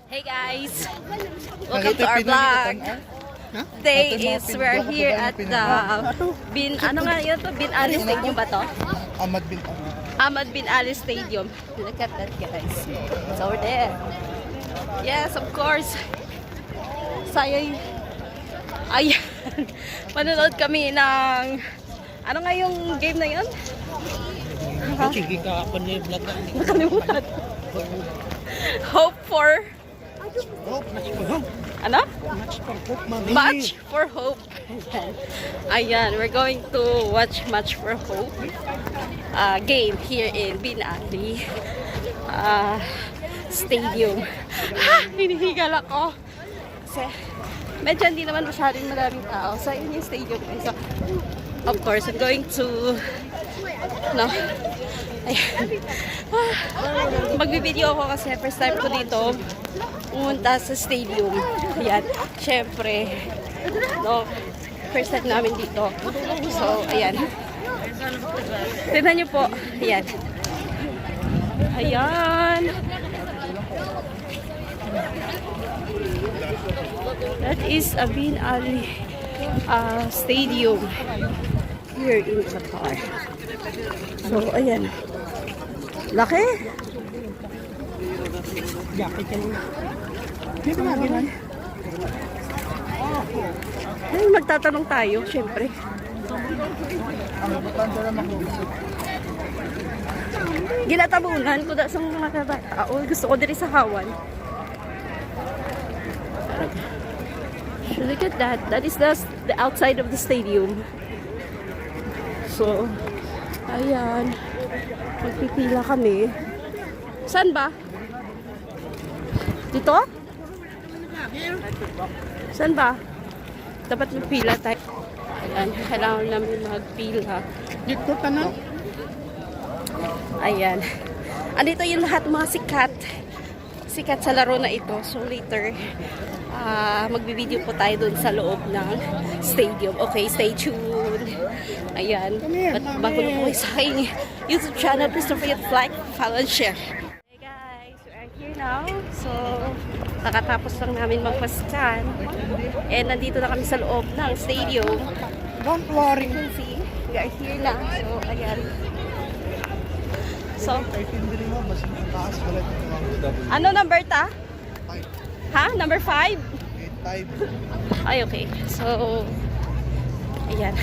Hey guys, welcome to our vlog. Today is we're here at the Bin Ali Stadium ba to? Ahmad Bin Ali Stadium. Look at that guys. It's over there. Yes, of course. Sayang. Ayan. Manonood kami ng ano nga yung game na yun? Sige ka ako na yung vlog na. Nakalimutan. Hope for ano? Match for Hope. Ayan, we're going to watch Match for Hope game here in Bin Ali Stadium. Ha! Hinihigal ako. Kasi medyo hindi naman masyadong maraming tao. So, yun yung stadium. So, of course, I'm going to magbibideo ako kasi first time ko dito pumunta sa stadium. Ayan, syempre first time namin dito. So, ayan. Tignan nyo po. Ayan. Ayan. That is a Bin Ali Stadium here in Qatar. So, ayan. Laki. Ay, magtatanong tayo, syempre. Ginatabunan ko sa mga tao. Gusto ko diri sa hawan. So, look at that. That is the outside of the stadium. So, ayan. Magpipila kami. Saan ba? Dito? Saan ba? Dapat magpila tayo. Ayan, kailangan namin magpila. Dito ka na? Ayan. Andito yung lahat mga sikat. Sikat sa laro na ito. So later, magbibideo po tayo dun sa loob ng stadium. Okay, stay tuned. Ayan. At bago na po kayo sa aking YouTube channel, please don't forget to like, follow, and share. Hey guys, we are here now. So, nakatapos lang namin magpaskan. And nandito na kami sa loob ng stadium. Don't worry. You can see, we are here na. So, ayan. So, ano number ta? Ha? Number 5? Ay, okay. So, ayan.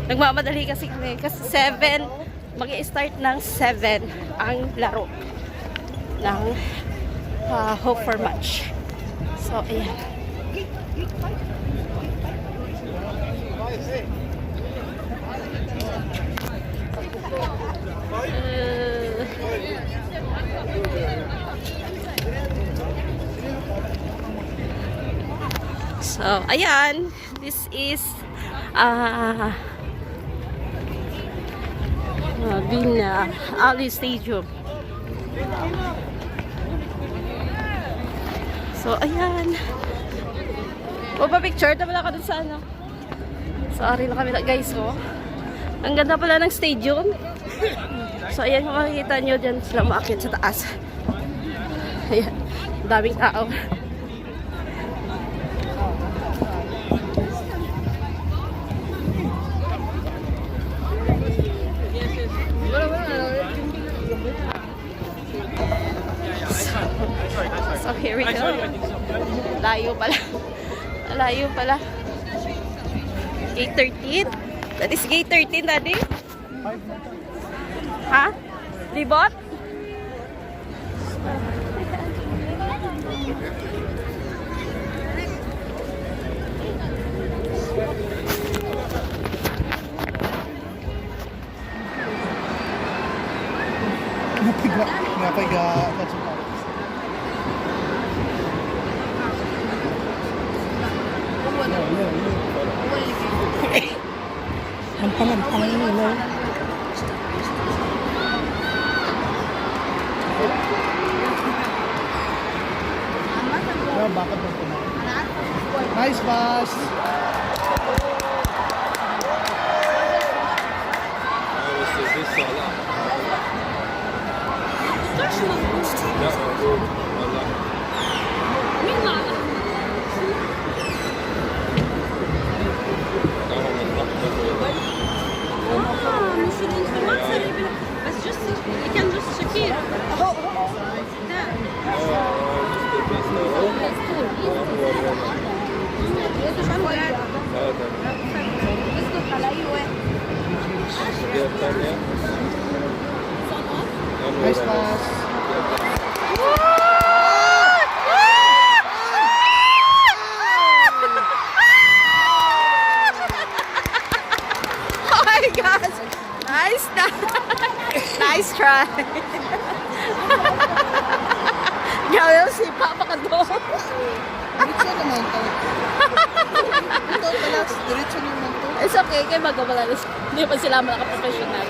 Nagmamadali kasi kami. Kasi 7, mag-i-start ng 7 ang laro ng Hope for Match. So, ayan. So, ayan. This is Bin Ali Stadium. So, ayan. O, pa-picture? Wala ka dun sa ano? Sorry na kami guys, oh. Ang ganda pala ng stadium. So, ayan, kung makikita nyo dyan sila maakyat sa taas. Ayan, daming tao. So, here we go. Layo pala. Layo pala. Gate 13. That is gate 13, Daddy. Ha? Libot? Napiga. Ang nila. Bakit ba ito? Nice pass! Ja, also, voilà. Nice pass. Oh my gosh! Nice, nice try. Grabe yung sipa pa ka doon. Diretso naman to. Ito pala, diretso naman to. It's okay, kaya magawala na. Hindi pa sila malaka-professional.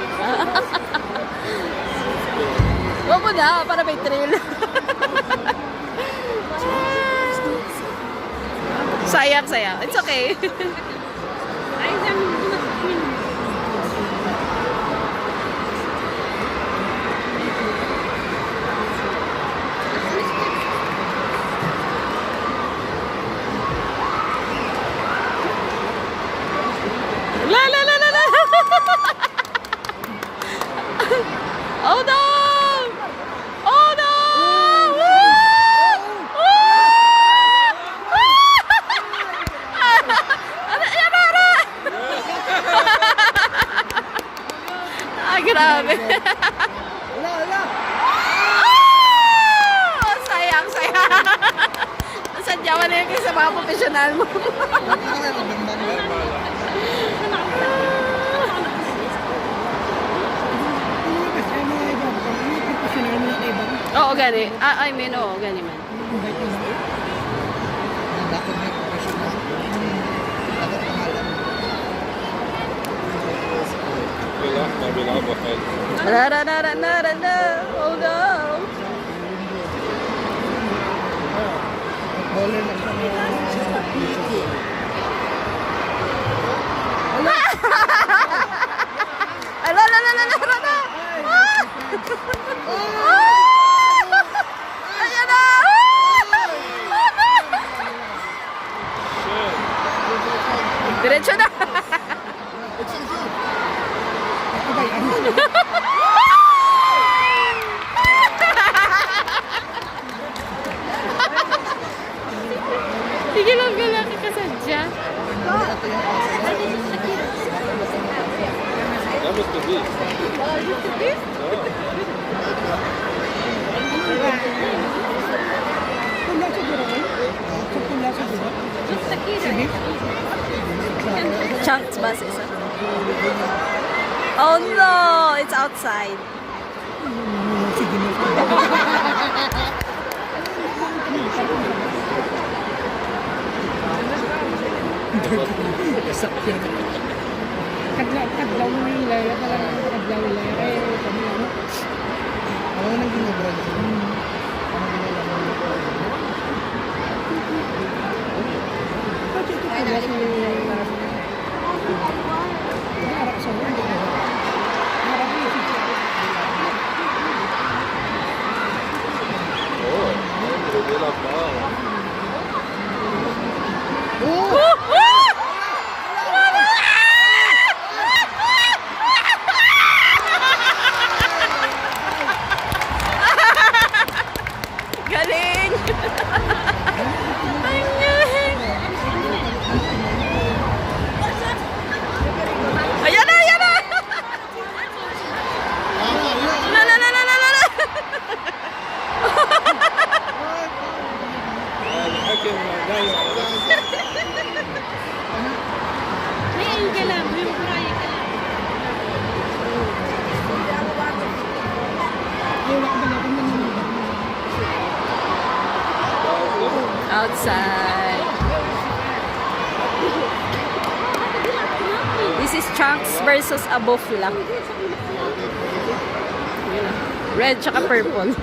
Huwag mo na, para may thrill. Sayang, sayang. It's okay. La la la la la. Oh no! Oh no! Woo! Woo! Ano yan, Ara? Ah, grabe. Wala, wala. Oh, sayang, sayang. Sadyawan na yun kayo sa mga profesional mo. Oo, gani. I mean, oo, gani man. Dapat may professional. Dapat pangalan. Ra ra ra ra ra ra ra. Oh no. Baller na siya. Ay, la la la la la la la. Ayan na. Diretso na. Sige lang ka lang kasadya. That was the beat. Chunks bus isa. Oh no, it's outside. Kadlaw mo yung ilaya, parang kadlaw ilaya. Eh, kami ano? Ako nang ginagawa. Harap sa mga. Harap yung sisi. Oh, de la pau. Galing! Ayan na! Ayan na! La la la la la la la! May ayun ka lang, may makuraya ka lang. Ewan ko ba na kung nanunod? Outside. This is Chunks versus Abofla. Red tsaka purple.